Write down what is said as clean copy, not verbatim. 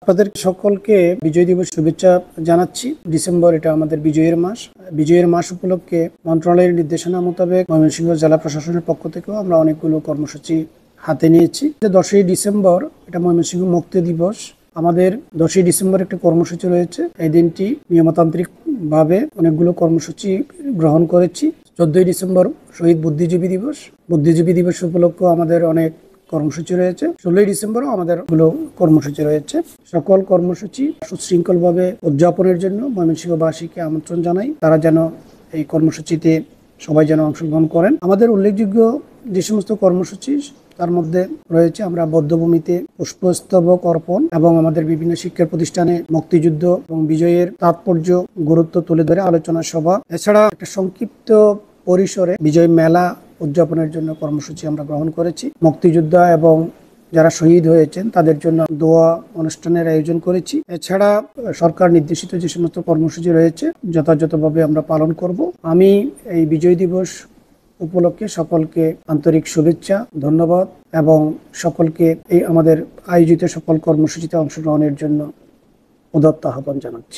আপনাদের সকলকে বিজয় দিবস শুভেচ্ছা জানাচ্ছি। ডিসেম্বর এটা আমাদের বিজয়ের মাস। বিজয়ের মাস উপলক্ষে মন্ত্রণালয়ের নির্দেশনা মোতাবেক ময়মনসিংহ জেলা প্রশাসনের পক্ষ থেকেও আমরা অনেকগুলো কর্মসূচি হাতে নিয়েছি। 10ই ডিসেম্বর এটা ময়মনসিংহ মুক্তি দিবস। আমাদের 10ই ডিসেম্বর একটা কর্মসূচি রয়েছে। এই দিনটি নিয়মতান্ত্রিক ভাবে অনেকগুলো কর্মসূচি গ্রহণ করেছি। 14ই ডিসেম্বর শহীদ বুদ্ধিজীবী দিবস। বুদ্ধিজীবী দিবস উপলক্ষে আমাদের অনেক কর্মসূচি রয়েছে। 16ই ডিসেম্বরও আমাদের গুলো কর্মসূচি রয়েছে। সকল কর্মসূচি সুশৃঙ্খলভাবে উদযাপনের জন্য ময়মনসিংহবাসীকে আমন্ত্রণ জানাই। তারা যেন এই কর্মসূচিতে সবাই যেন অংশগ্রহণ করেন। আমাদের উল্লেখযোগ্য যে সমস্ত কর্মসূচি তার মধ্যে রয়েছে আমরা বধ্যভূমিতে পুষ্পস্তবক অর্পণ এবং আমাদের বিভিন্ন শিক্ষা প্রতিষ্ঠানে মুক্তিযুদ্ধ এবং বিজয়ের তাৎপর্য গুরুত্ব তুলে ধরে আলোচনা সভা। এছাড়া একটা সংক্ষিপ্ত পরিসরে বিজয় মেলা উদযাপনের জন্য কর্মসূচি আমরা গ্রহণ করেছি। মুক্তিযোদ্ধা এবং যারা শহীদ হয়েছেন তাদের জন্য দোয়া অনুষ্ঠানের আয়োজন করেছি। এছাড়া সরকার নির্দেশিত যে সমস্ত কর্মসূচি রয়েছে যথাযথভাবে আমরা পালন করব। আমি এই বিজয় দিবস উপলক্ষে সকলকে আন্তরিক শুভেচ্ছা, ধন্যবাদ এবং সকলকে এই আমাদের আয়োজিত সকল কর্মসূচিতে অংশগ্রহণের জন্য উদাত্ত আহ্বান জানাচ্ছি।